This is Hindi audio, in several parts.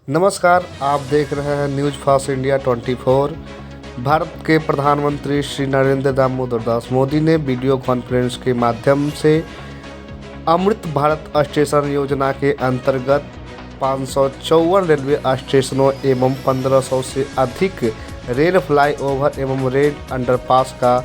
नमस्कार, आप देख रहे हैं न्यूज़ फास्ट इंडिया 24। भारत के प्रधानमंत्री श्री नरेंद्र दामोदर दास मोदी ने वीडियो कॉन्फ्रेंस के माध्यम से अमृत भारत स्टेशन योजना के अंतर्गत 554 रेलवे स्टेशनों एवं 1500 से अधिक रेल फ्लाईओवर एवं रेल अंडरपास का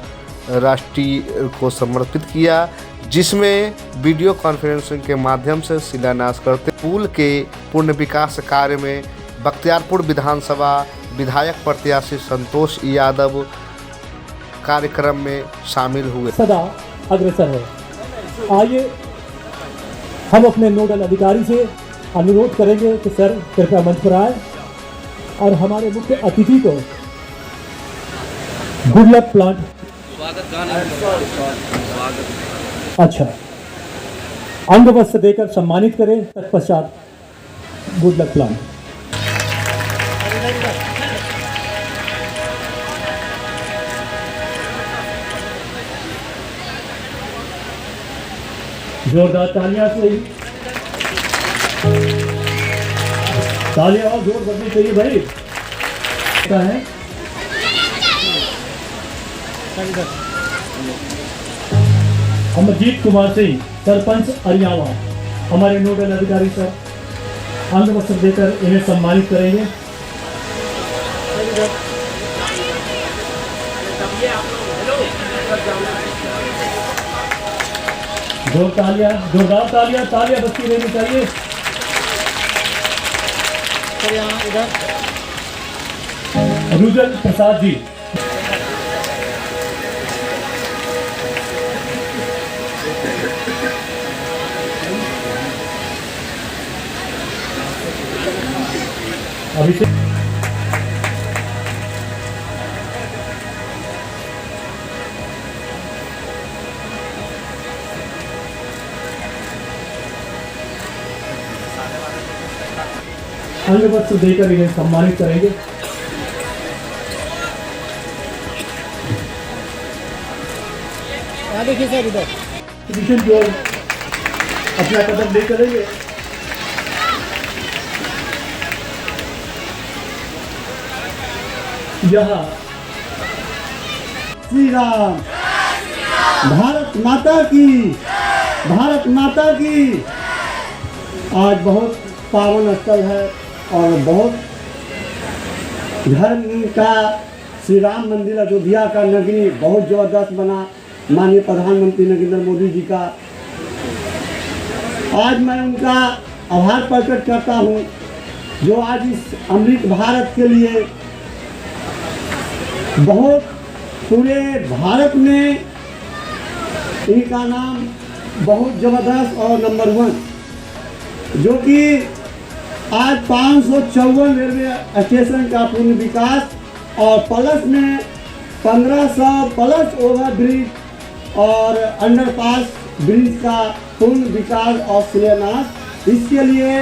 राष्ट्रीय को समर्पित किया, जिसमें वीडियो कॉन्फ्रेंसिंग के माध्यम से शिलान्यास करते पुल के पूर्ण विकास कार्य में बख्तियारपुर विधानसभा विधायक प्रत्याशी संतोष यादव कार्यक्रम में शामिल हुए। सदा अग्रसर है। आइए हम अपने नोडल अधिकारी से अनुरोध करेंगे कि सर कृपया मंच पर आए और हमारे मुख्य अतिथि को गुड लक प्लांट अच्छा अंग वस्त्र देकर सम्मानित करें। तत्पश्चात गुड लक प्लांट जोरदार तालियां से तालियां और जोर करनी चाहिए भाई। क्या है अमरजीत कुमार सिंह सरपंच अरियावा, हमारे नोडल अधिकारी सर अंग वस्त्र देकर इन्हें सम्मानित करेंगे। जोरदार तालियां बजती रहनी चाहिए। रुजल प्रसाद जी, अभिषेक अंग वस्त्र देकर इन्हें सम्मानित करेंगे। देखिए सर इधर पोजीशन की ओर अपना कदम ले चलेंगे। यहाँ श्री राम, भारत माता की, भारत माता की। आज बहुत पावन स्थल है और बहुत धर्म का श्री राम मंदिर अयोध्या का नगरी बहुत जबरदस्त बना माननीय प्रधानमंत्री नरेंद्र मोदी जी का। आज मैं उनका आभार प्रकट करता हूँ जो आज इस अमृत भारत के लिए बहुत पूरे भारत में इनका नाम बहुत ज़बरदस्त और नंबर 1, जो कि आज 554 रेलवे स्टेशन का पूर्ण विकास और प्लस में 1500 प्लस ओवर ब्रिज और अंडरपास ब्रिज का पूर्ण विकास और शिलान्यास। इसके लिए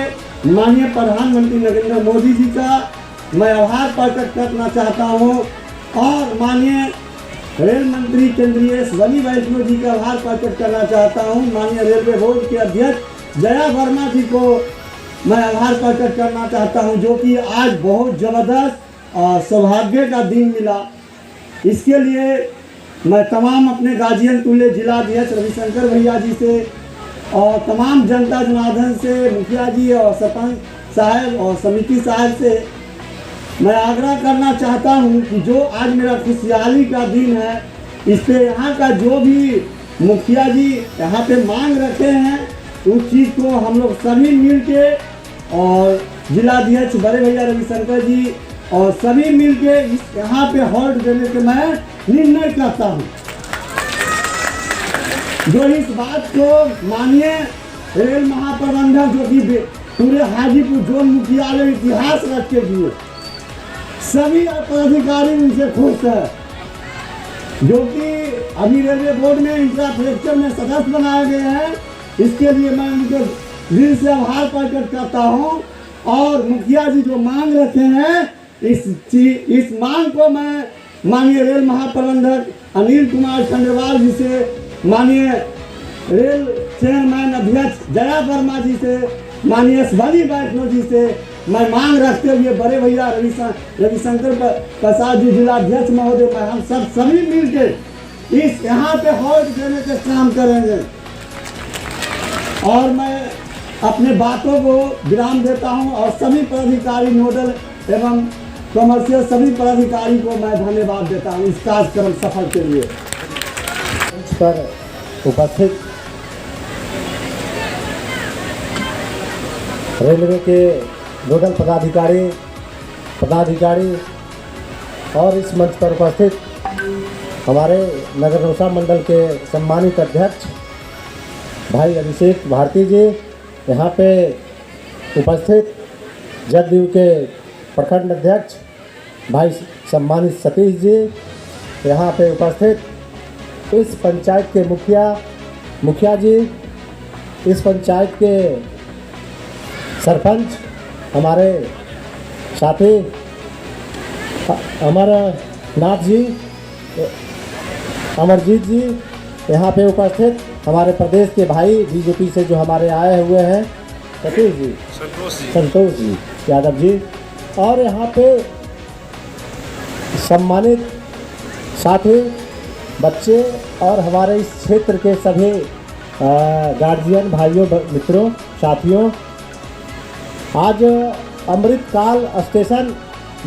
माननीय प्रधानमंत्री नरेंद्र मोदी जी का मैं आभार प्रकट करना चाहता हूँ और माननीय रेल मंत्री केंद्रीय अश्विनी वैष्णव जी का आभार प्रकट करना चाहता हूँ। माननीय रेलवे बोर्ड के अध्यक्ष जया वर्मा जी को मैं आभार प्रकट करना चाहता हूँ, जो कि आज बहुत ज़बरदस्त और सौभाग्य का दिन मिला। इसके लिए मैं तमाम अपने गाजियन तुल्य जिला अध्यक्ष रविशंकर भैया जी से और तमाम जनता जनार्दन से, मुखिया जी और सरपंच साहब और समिति साहब से मैं आग्रह करना चाहता हूं कि जो आज मेरा खुशहाली का दिन है, इस पे यहाँ का जो भी मुखिया जी यहाँ पे मांग रखे हैं उस चीज़ को हम लोग सभी मिल के और जिलाध्यक्ष बड़े भैया रविशंकर जी और सभी मिल के इस यहाँ पे हॉल्ट देने के मैं निर्णय करता हूँ। जो इस बात को माननीय रेल महाप्रबंधक जो कि पूरे हाजीपुर जोन मुख्यालय इतिहास रख के दिए, सभी पदाधिकारी उनसे खुश है, जो कि अभी रेलवे बोर्ड में इंफ्रास्ट्रक्चर में सदस्य बनाए गए हैं। इसके लिए मैं उनके दिल से आभार प्रकट करता हूं और मुखिया जी जो मांग रखे हैं इस मांग को मैं माननीय रेल महाप्रबंधक अनिल कुमार खंडेलवाल जी से, माननीय रेल चेयरमैन अध्यक्ष जया वर्मा जी से माननीय स्वनी वैष्णव जी से मैं मांग रखते हुए बड़े भैया रविशंकर प्रसाद जी जिलाध्यक्ष महोदय, हम सभी मिलकर इस यहाँ पे हॉल्ट देने के काम करेंगे। और मैं अपने बातों को विराम देता हूँ और सभी पदाधिकारी, नोडल एवं कमर्शियल सभी पदाधिकारी को मैं धन्यवाद देता हूँ इस कार्यक्रम सफल के लिए। मंच पर उपस्थित रेलवे के नोडल पदाधिकारी और इस मंच पर उपस्थित हमारे नगर नौसा मंडल के सम्मानित अध्यक्ष भाई अभिषेक भारती जी, यहाँ पे उपस्थित जदयू के प्रखंड अध्यक्ष भाई सम्मानित सतीश जी, यहाँ पे उपस्थित इस पंचायत के मुखिया जी, इस पंचायत के सरपंच हमारे साथी अमरनाथ जी, अमरजीत जी, यहाँ पे उपस्थित हमारे प्रदेश के भाई बीजेपी से जो हमारे आए हुए हैं सतीश जी, संतोष जी यादव जी, और यहाँ पे सम्मानित साथी बच्चे और हमारे इस क्षेत्र के सभी गार्जियन भाइयों मित्रों साथियों, आज अमृतकाल स्टेशन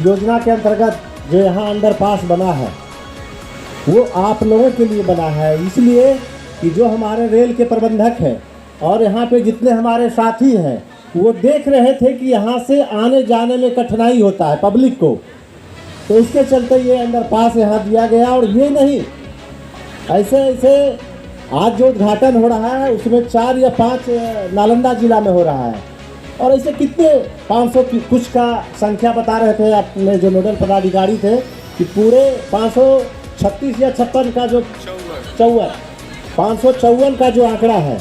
योजना के अंतर्गत जो यहाँ अंडरपास बना है वो आप लोगों के लिए बना है, इसलिए कि जो हमारे रेल के प्रबंधक हैं और यहाँ पे जितने हमारे साथी हैं वो देख रहे थे कि यहाँ से आने जाने में कठिनाई होता है पब्लिक को, तो इसके चलते ये अंडरपास यहाँ दिया गया। और ये नहीं, ऐसे आज जो उद्घाटन हो रहा है उसमें 4 या 5 नालंदा जिला में हो रहा है, और ऐसे कितने 500 की कुछ का संख्या बता रहे थे अपने जो नोडल पदाधिकारी थे कि पूरे 536 या 56 का जो 554 का जो आंकड़ा है।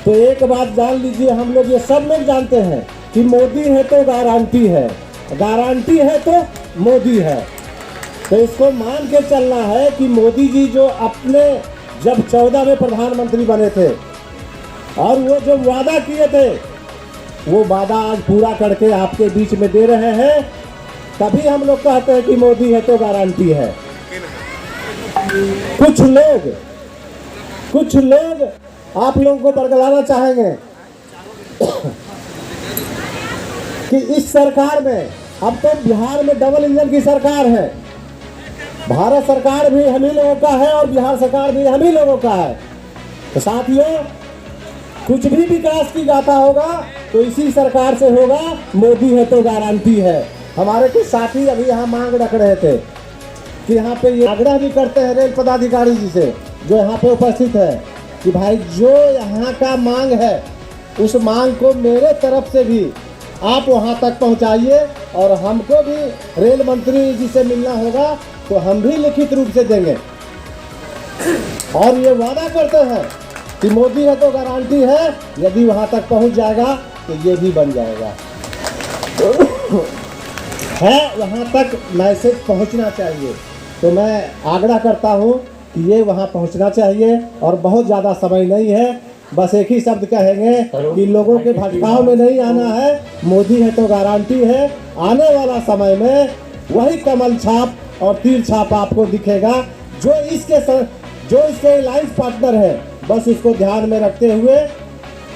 तो एक बात जान लीजिए, हम लोग ये सब लोग जानते हैं कि मोदी है तो गारंटी है, गारंटी है तो मोदी है। तो इसको मान के चलना है कि मोदी जी जो अपने जब 14 में प्रधानमंत्री बने थे और वो जो वादा किए थे वो वादा आज पूरा करके आपके बीच में दे रहे हैं, तभी हम लोग कहते हैं कि मोदी है तो गारंटी है। कुछ लोग आप लोगों को बरगलाना चाहेंगे कि इस सरकार में, अब तो बिहार में डबल इंजन की सरकार है, भारत सरकार भी हम ही लोगों का है और बिहार सरकार भी हम ही लोगों का है। तो साथियों, कुछ भी विकास की गाथा होगा तो इसी सरकार से होगा, मोदी है तो गारंटी है। हमारे कुछ साथी अभी यहाँ मांग रख रहे थे कि यहाँ पे ये आग्रह भी करते हैं रेल पदाधिकारी जी से जो यहाँ पे उपस्थित है कि भाई जो यहाँ का मांग है उस मांग को मेरे तरफ से भी आप वहाँ तक पहुँचाइए, और हमको भी रेल मंत्री जी से मिलना होगा तो हम भी लिखित रूप से देंगे। और ये वादा करते हैं कि मोदी है तो गारंटी है, यदि वहाँ तक पहुँच जाएगा तो ये भी बन जाएगा। है वहाँ तक मैसेज पहुँचना चाहिए, तो मैं आग्रह करता हूँ कि ये वहाँ पहुँचना चाहिए। और बहुत ज़्यादा समय नहीं है, बस एक ही शब्द कहेंगे कि लोगों के भटकाव में नहीं आना है, मोदी है तो गारंटी है। आने वाला समय में वही कमल छाप और तीर छाप आपको दिखेगा। जो इसके अलायंस पार्टनर है, बस इसको ध्यान में रखते हुए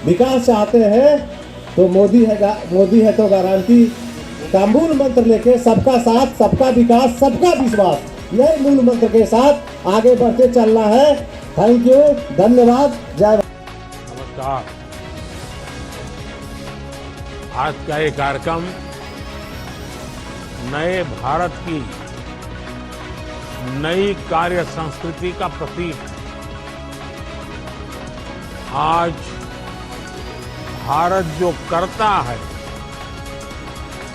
विकास चाहते हैं तो मोदी है तो गारंटी का मूल मंत्र लेके सबका साथ, सबका विकास, सबका विश्वास, यही मूल मंत्र के साथ आगे बढ़ते चलना है। थैंक यू, धन्यवाद, जय। नमस्कार। आज का ये कार्यक्रम नए भारत की नई कार्य संस्कृति का प्रतीक है। आज भारत जो करता है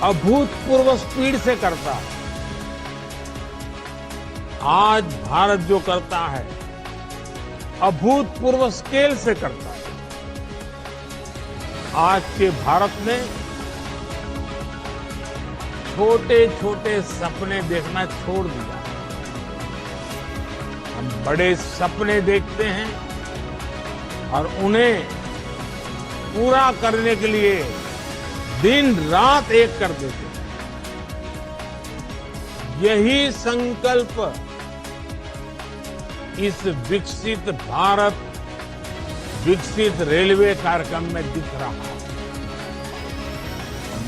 अभूतपूर्व स्पीड से करता है। आज भारत जो करता है अभूतपूर्व स्केल से करता है। आज के भारत ने छोटे छोटे सपने देखना छोड़ दिया। हम बड़े सपने देखते हैं और उन्हें पूरा करने के लिए दिन रात एक कर देते हैं। यही संकल्प इस विकसित भारत विकसित रेलवे कार्यक्रम में दिख रहा है।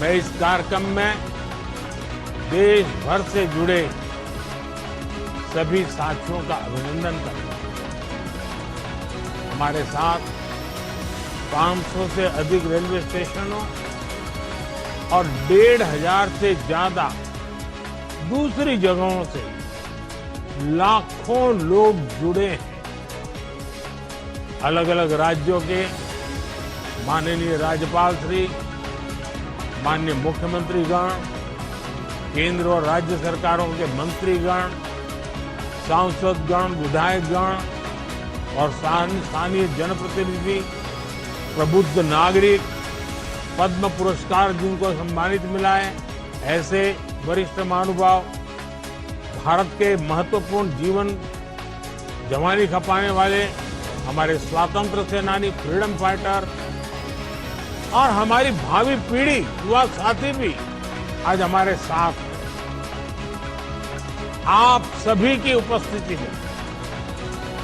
मैं इस कार्यक्रम में देश भर से जुड़े सभी साथियों का अभिनंदन करता हूं। हमारे साथ 500 से अधिक रेलवे स्टेशनों और 1,500 से ज्यादा दूसरी जगहों से लाखों लोग जुड़े हैं। अलग अलग राज्यों के माननीय राज्यपाल श्री, माननीय मुख्यमंत्रीगण, केंद्र और राज्य सरकारों के मंत्रीगण, सांसदगण, विधायकगण और स्थानीय जनप्रतिनिधि, प्रबुद्ध नागरिक, पद्म पुरस्कार जिनको सम्मानित मिला है, ऐसे वरिष्ठ महानुभाव, भारत के महत्वपूर्ण जीवन जवानी खपाने वाले हमारे स्वतंत्र सेनानी, फ्रीडम फाइटर और हमारी भावी पीढ़ी, युवा साथी भी आज हमारे साथ हैं। आप सभी की उपस्थिति में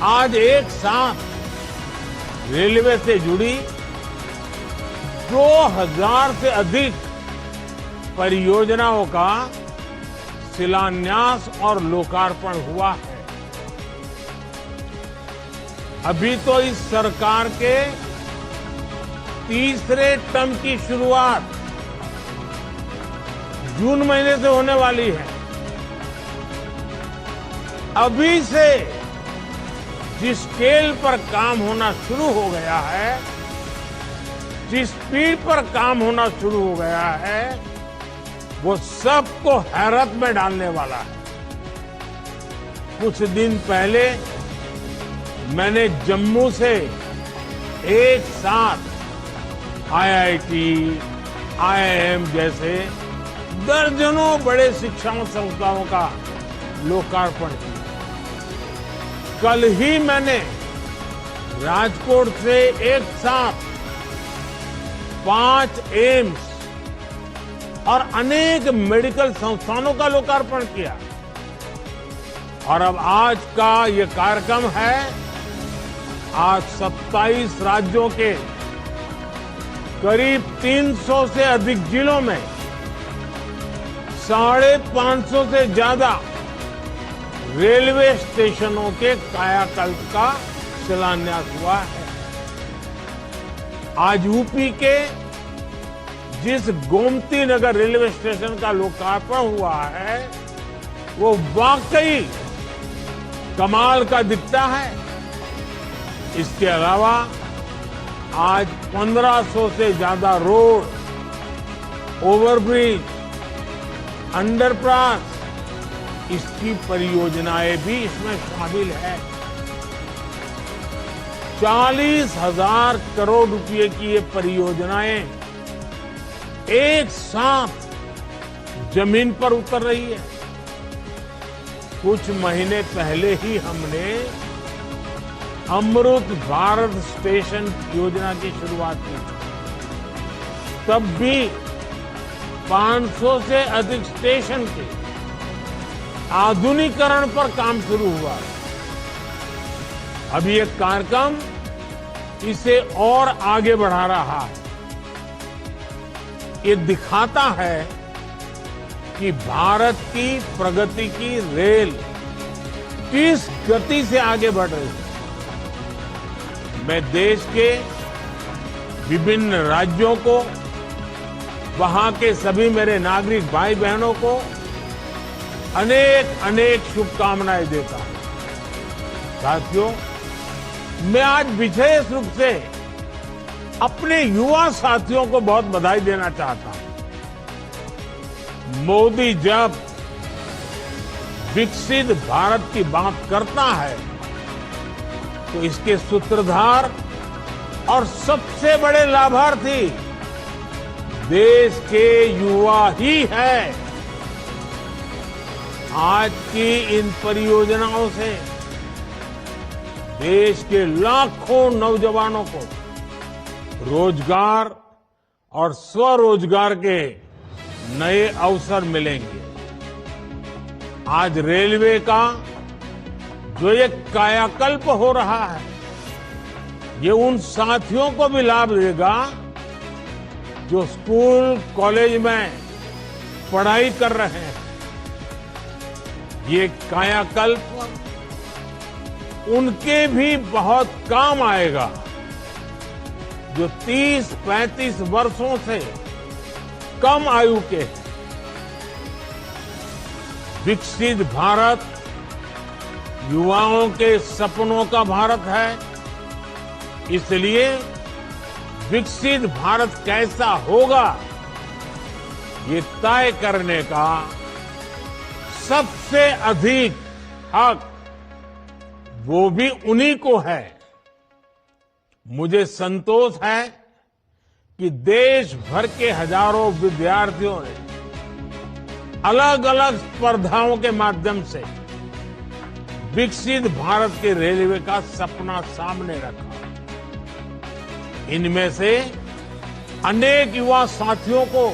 आज एक साथ रेलवे से जुड़ी 2000 से अधिक परियोजनाओं का शिलान्यास और लोकार्पण हुआ है। अभी तो इस सरकार के तीसरे टर्म की शुरुआत जून महीने से होने वाली है। अभी से जिस स्केल पर काम होना शुरू हो गया है, जिस स्पीड पर काम होना शुरू हो गया है, वो सबको हैरत में डालने वाला है। कुछ दिन पहले मैंने जम्मू से एक साथ आईआईटी, आईआईएम जैसे दर्जनों बड़े शिक्षा संस्थाओं का लोकार्पण किया। कल ही मैंने राजकोट से एक साथ 5 एम्स और अनेक मेडिकल संस्थानों का लोकार्पण किया। और अब आज का ये कार्यक्रम है, आज 27 राज्यों के करीब 300 से अधिक जिलों में 550 से ज्यादा रेलवे स्टेशनों के कायाकल्प का शिलान्यास हुआ है। आज यूपी के जिस गोमती नगर रेलवे स्टेशन का लोकार्पण हुआ है, वो वाकई कमाल का दिखता है। इसके अलावा आज 1500 से ज्यादा रोड, ओवरब्रिज, अंडरपास, इसकी परियोजनाएं भी इसमें शामिल है। 40,000 करोड़ रुपए की ये परियोजनाएं एक साथ जमीन पर उतर रही है। कुछ महीने पहले ही हमने अमृत भारत स्टेशन योजना की शुरुआत की थी। तब भी 500 से अधिक स्टेशन के आधुनिकीकरण पर काम शुरू हुआ। अब ये कार्यक्रम इसे और आगे बढ़ा रहा है। ये दिखाता है कि भारत की प्रगति की रेल किस गति से आगे बढ़ रही है। मैं देश के विभिन्न राज्यों को, वहां के सभी मेरे नागरिक भाई बहनों को अनेक अनेक शुभकामनाएं देता हूं। साथियों, मैं आज विशेष रूप से अपने युवा साथियों को बहुत बधाई देना चाहता हूं। मोदी जब विकसित भारत की बात करता है तो इसके सूत्रधार और सबसे बड़े लाभार्थी देश के युवा ही है। आज की इन परियोजनाओं से देश के लाखों नौजवानों को रोजगार और स्वरोजगार के नए अवसर मिलेंगे। आज रेलवे का जो ये कायाकल्प हो रहा है, ये उन साथियों को भी लाभ देगा जो स्कूल कॉलेज में पढ़ाई कर रहे हैं। ये कायाकल्प उनके भी बहुत काम आएगा जो 30-35 वर्षों से कम आयु के हैं। विकसित भारत युवाओं के सपनों का भारत है, इसलिए विकसित भारत कैसा होगा ये तय करने का सबसे अधिक हक वो भी उन्हीं को है। मुझे संतोष है कि देश भर के हजारों विद्यार्थियों ने अलग अलग स्पर्धाओं के माध्यम से विकसित भारत के रेलवे का सपना सामने रखा। इनमें से अनेक युवा साथियों को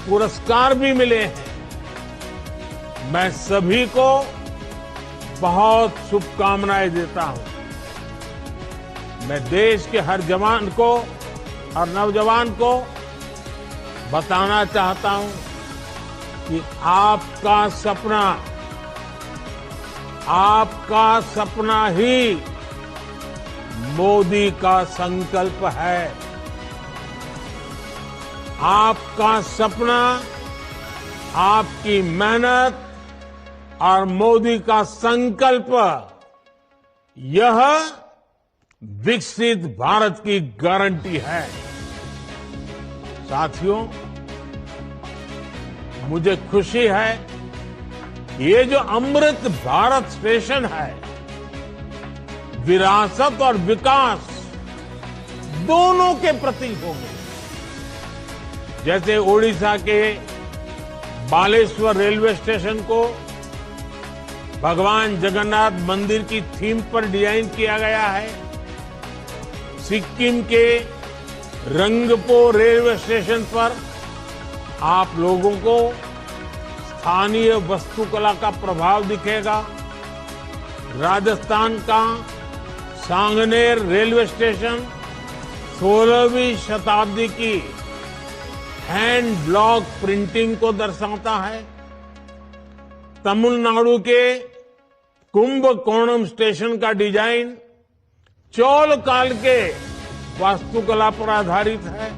पुरस्कार भी मिले हैं। मैं सभी को बहुत शुभकामनाएं देता हूं। मैं देश के हर जवान को और नौजवान को बताना चाहता हूं कि आपका सपना ही मोदी का संकल्प है। आपका सपना, आपकी मेहनत और मोदी का संकल्प, यह विकसित भारत की गारंटी है। साथियों, मुझे खुशी है ये जो अमृत भारत स्टेशन है, विरासत और विकास दोनों के प्रतीक होंगे। जैसे ओडिशा के बालेश्वर रेलवे स्टेशन को भगवान जगन्नाथ मंदिर की थीम पर डिजाइन किया गया है, सिक्किम के रंगपो रेलवे स्टेशन पर आप लोगों को स्थानीय वास्तुकला का प्रभाव दिखेगा। राजस्थान का सांगनेर रेलवे स्टेशन 16वीं शताब्दी की हैंड ब्लॉक प्रिंटिंग को दर्शाता है। तमिलनाडु के कुंभकोणम स्टेशन का डिजाइन चोल काल के वास्तुकला पर आधारित है।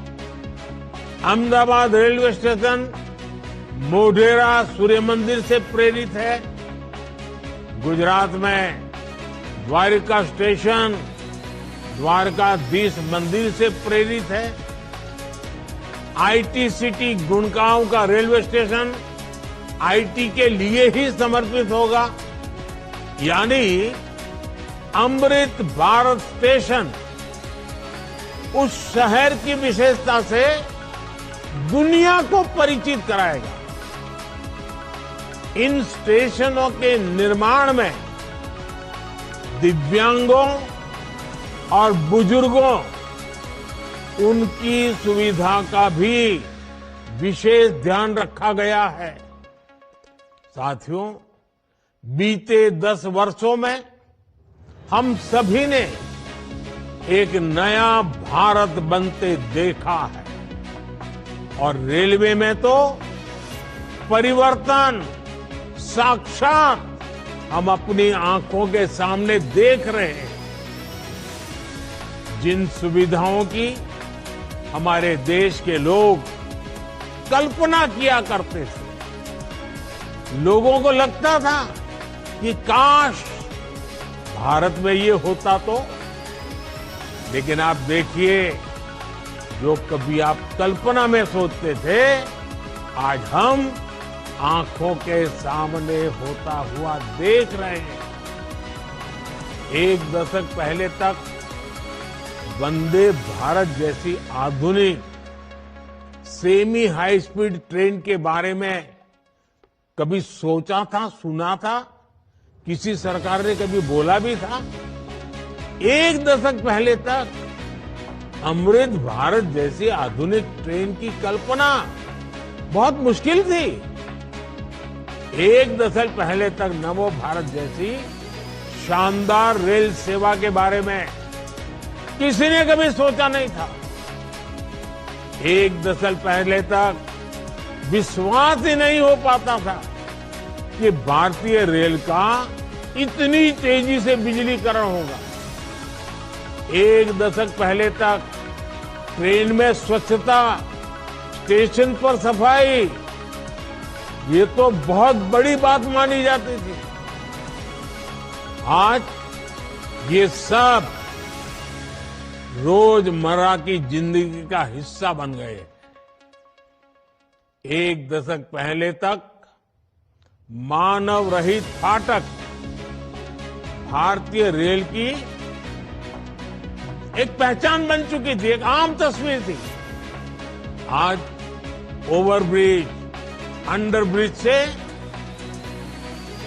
अहमदाबाद रेलवे स्टेशन मोढेरा सूर्य मंदिर से प्रेरित है। गुजरात में द्वारिका स्टेशन द्वारकाधीश मंदिर से प्रेरित है। आईटी सिटी गुड़गांव का रेलवे स्टेशन आईटी के लिए ही समर्पित होगा। यानी अमृत भारत स्टेशन उस शहर की विशेषता से दुनिया को परिचित कराएगा। इन स्टेशनों के निर्माण में दिव्यांगों और बुजुर्गों उनकी सुविधा का भी विशेष ध्यान रखा गया है। साथियों, बीते 10 वर्षों में हम सभी ने एक नया भारत बनते देखा है और रेलवे में तो परिवर्तन साक्षात हम अपनी आंखों के सामने देख रहे हैं। जिन सुविधाओं की हमारे देश के लोग कल्पना किया करते थे, लोगों को लगता था कि काश भारत में ये होता तो। लेकिन आप देखिए, जो कभी आप कल्पना में सोचते थे, आज हम आंखों के सामने होता हुआ देख रहे हैं। एक दशक पहले तक वंदे भारत जैसी आधुनिक सेमी हाई स्पीड ट्रेन के बारे में कभी सोचा था, सुना था? किसी सरकार ने कभी बोला भी था? एक दशक पहले तक अमृत भारत जैसी आधुनिक ट्रेन की कल्पना बहुत मुश्किल थी। एक दशक पहले तक नमो भारत जैसी शानदार रेल सेवा के बारे में किसी ने कभी सोचा नहीं था। एक दशक पहले तक विश्वास ही नहीं हो पाता था कि भारतीय रेल का इतनी तेजी से बिजलीकरण होगा। एक दशक पहले तक ट्रेन में स्वच्छता, स्टेशन पर सफाई, ये तो बहुत बड़ी बात मानी जाती थी। आज ये सब रोजमर्रा की जिंदगी का हिस्सा बन गए। एक दशक पहले तक मानव रहित फाटक भारतीय रेल की एक पहचान बन चुकी थी, एक आम तस्वीर थी। आज ओवरब्रिज, अंडरब्रिज से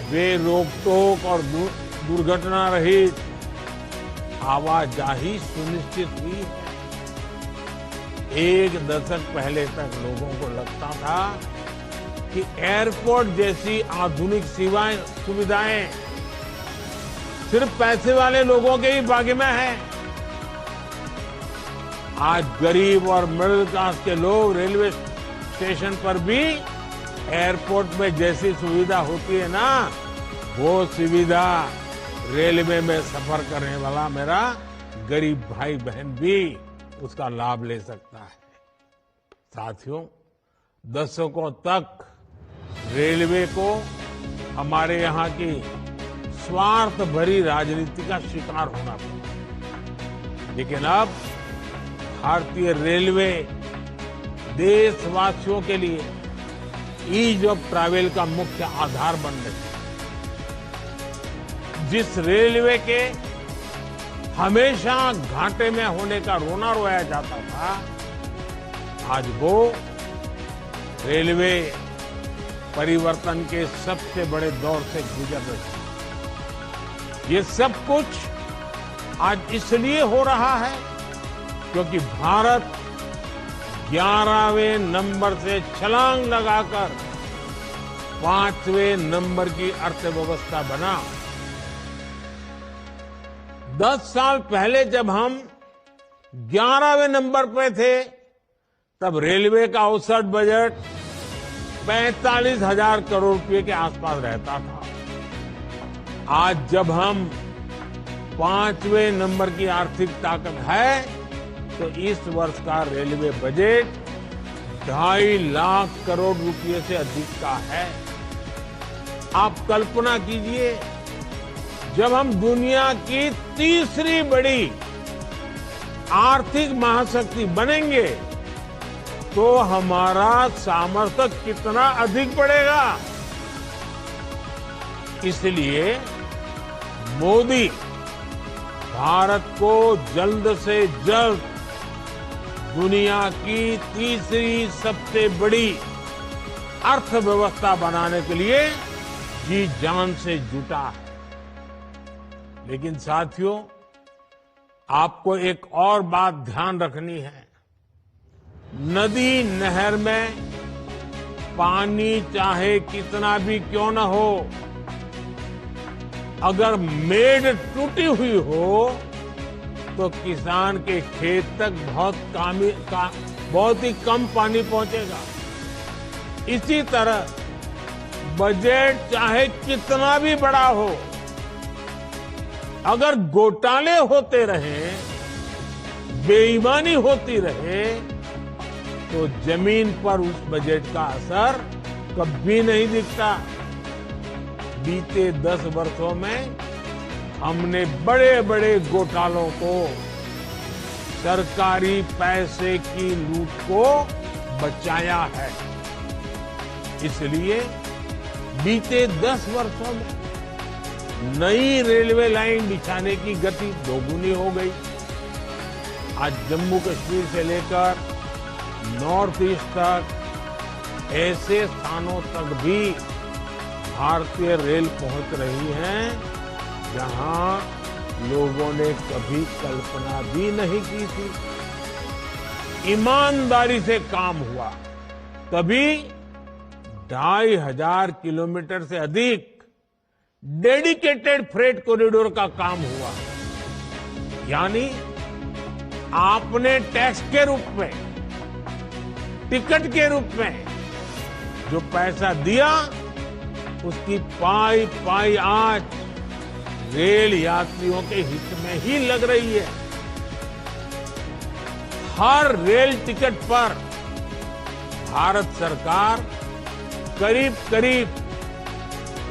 वे रोक-टोक और दुर्घटना रहित आवाजाही सुनिश्चित हुई है। एक दशक पहले तक लोगों को लगता था कि एयरपोर्ट जैसी आधुनिक सुविधाएं सिर्फ पैसे वाले लोगों के ही भाग्य में है। आज गरीब और मिडिल क्लास के लोग रेलवे स्टेशन पर भी एयरपोर्ट में जैसी सुविधा होती है ना, वो सुविधा रेलवे में सफर करने वाला मेरा गरीब भाई बहन भी उसका लाभ ले सकता है। साथियों, दशकों तक रेलवे को हमारे यहाँ की स्वार्थ भरी राजनीति का शिकार होना पड़ा, लेकिन अब भारतीय रेलवे देशवासियों के लिए ईज ऑफ ट्रैवल का मुख्य आधार बन रही है। जिस रेलवे के हमेशा घाटे में होने का रोना रोया जाता था, आज वो रेलवे परिवर्तन के सबसे बड़े दौर से गुजर रही है। ये सब कुछ आज इसलिए हो रहा है क्योंकि भारत 11वें नंबर से छलांग लगाकर 5वें नंबर की अर्थव्यवस्था बना। 10 साल पहले जब हम 11वें नंबर पे थे, तब रेलवे का औसत बजट 45,000 करोड़ रुपए के आसपास रहता था। आज जब हम 5वें नंबर की आर्थिक ताकत है, तो इस वर्ष का रेलवे बजट 2.5 लाख करोड़ रुपए से अधिक का है। आप कल्पना कीजिए, जब हम दुनिया की तीसरी बड़ी आर्थिक महाशक्ति बनेंगे, तो हमारा सामर्थ्य कितना अधिक बढ़ेगा। इसलिए मोदी भारत को जल्द से जल्द दुनिया की तीसरी सबसे बड़ी अर्थव्यवस्था बनाने के लिए जी जान से जुटा है। लेकिन साथियों, आपको एक और बात ध्यान रखनी है। नदी नहर में पानी चाहे कितना भी क्यों न हो, अगर मेड़ टूटी हुई हो तो किसान के खेत तक बहुत ही कम पानी पहुंचेगा। इसी तरह बजट चाहे कितना भी बड़ा हो, अगर घोटाले होते रहे, बेईमानी होती रहे, तो जमीन पर उस बजट का असर कभी नहीं दिखता। बीते 10 वर्षों में हमने बड़े बड़े घोटालों को, सरकारी पैसे की लूट को बचाया है। इसलिए बीते 10 वर्षों में नई रेलवे लाइन बिछाने की गति दोगुनी हो गई। आज जम्मू कश्मीर से लेकर नॉर्थ ईस्ट तक ऐसे स्थानों तक भी भारतीय रेल पहुंच रही है जहां लोगों ने कभी कल्पना भी नहीं की थी। ईमानदारी से काम हुआ, तभी 2,500 किलोमीटर से अधिक डेडिकेटेड फ्रेट कॉरिडोर का काम हुआ। यानी आपने टैक्स के रूप में, टिकट के रूप में जो पैसा दिया, उसकी पाई पाई आज रेल यात्रियों के हित में ही लग रही है। हर रेल टिकट पर भारत सरकार करीब करीब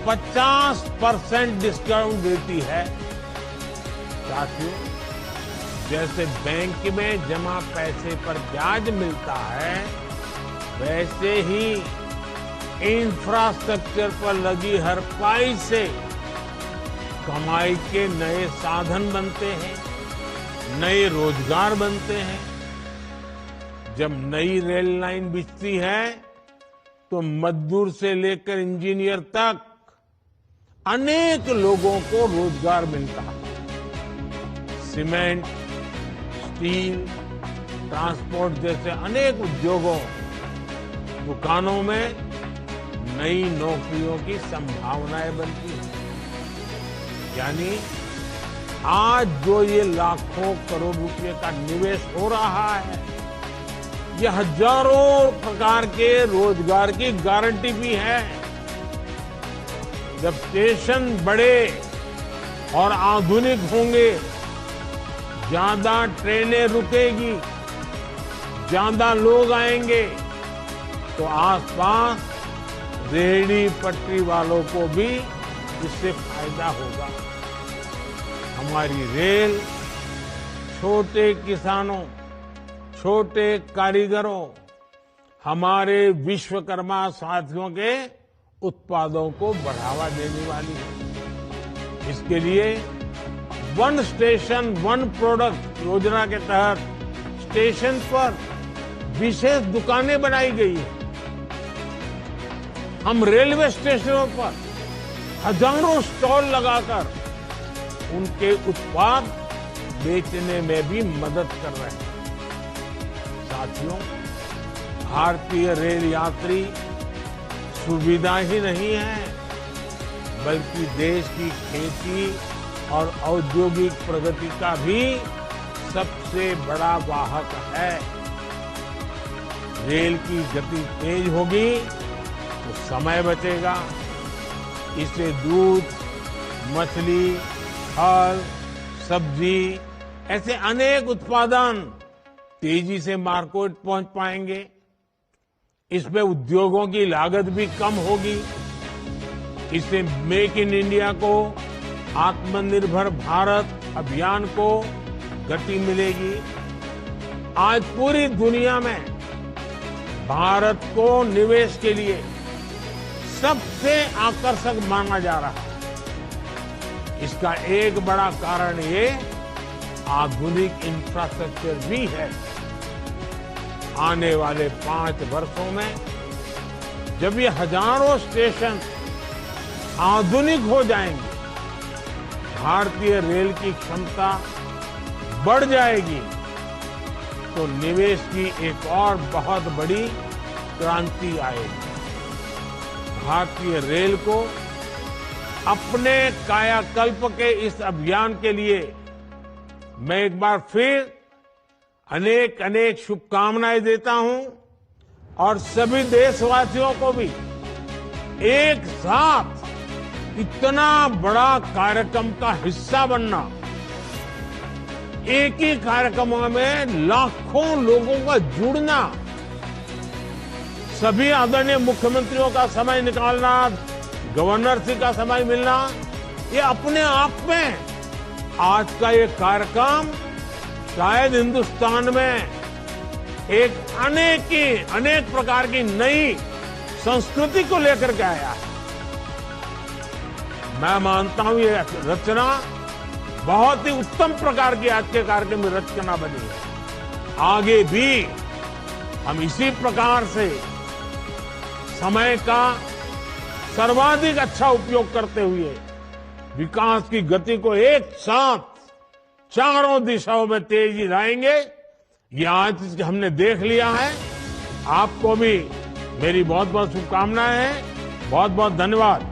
50% डिस्काउंट देती है। साथियों, जैसे बैंक में जमा पैसे पर ब्याज मिलता है, वैसे ही इंफ्रास्ट्रक्चर पर लगी हर पाई से कमाई के नए साधन बनते हैं, नए रोजगार बनते हैं। जब नई रेल लाइन बिछती है तो मजदूर से लेकर इंजीनियर तक अनेक लोगों को रोजगार मिलता है। सीमेंट, स्टील, ट्रांसपोर्ट जैसे अनेक उद्योगों, दुकानों में नई नौकरियों की संभावनाएं बनती हैं। यानी आज जो ये लाखों करोड़ रुपए का निवेश हो रहा है, ये हजारों प्रकार के रोजगार की गारंटी भी है। जब स्टेशन बड़े और आधुनिक होंगे, ज्यादा ट्रेनें रुकेगी, ज्यादा लोग आएंगे, तो आसपास रेहड़ी पटरी वालों को भी इससे फायदा होगा। हमारी रेल छोटे किसानों, छोटे कारीगरों, हमारे विश्वकर्मा साथियों के उत्पादों को बढ़ावा देने वाली है। इसके लिए वन स्टेशन वन प्रोडक्ट योजना के तहत स्टेशन पर विशेष दुकानें बनाई गई है। हम रेलवे स्टेशनों पर हजारों स्टॉल लगाकर उनके उत्पाद बेचने में भी मदद कर रहे हैं। साथियों, भारतीय रेल यात्री सुविधा ही नहीं है, बल्कि देश की खेती और औद्योगिक प्रगति का भी सबसे बड़ा वाहक है। रेल की गति तेज होगी तो समय बचेगा। इससे दूध, मछली, फल, सब्जी ऐसे अनेक उत्पादन तेजी से मार्केट पहुंच पाएंगे। इसमें उद्योगों की लागत भी कम होगी। इससे मेक इन इंडिया को, आत्मनिर्भर भारत अभियान को गति मिलेगी। आज पूरी दुनिया में भारत को निवेश के लिए सबसे आकर्षक माना जा रहा है। इसका एक बड़ा कारण ये आधुनिक इंफ्रास्ट्रक्चर भी है। आने वाले 5 वर्षों में जब ये हजारों स्टेशन आधुनिक हो जाएंगे, भारतीय रेल की क्षमता बढ़ जाएगी, तो निवेश की एक और बहुत बड़ी क्रांति आएगी। भारतीय रेल को अपने कायाकल्प के इस अभियान के लिए मैं एक बार फिर अनेक अनेक शुभकामनाएं देता हूं और सभी देशवासियों को भी एक साथ इतना बड़ा कार्यक्रम का हिस्सा बनना, एक ही कार्यक्रम में लाखों लोगों का जुड़ना, सभी आदरणीय मुख्यमंत्रियों का समय निकालना, गवर्नर जी का समय मिलना, ये अपने आप में आज का ये कार्यक्रम शायद हिंदुस्तान में एक अनेक प्रकार की नई संस्कृति को लेकर के आया है। मैं मानता हूं ये रचना बहुत ही उत्तम प्रकार की आज के कार्यक्रम में रचना बनी है। आगे भी हम इसी प्रकार से समय का सर्वाधिक अच्छा उपयोग करते हुए विकास की गति को एक साथ चारों दिशाओं में तेजी लाएंगे, ये आज हमने देख लिया है। आपको भी मेरी बहुत बहुत शुभकामनाएं हैं। बहुत बहुत धन्यवाद।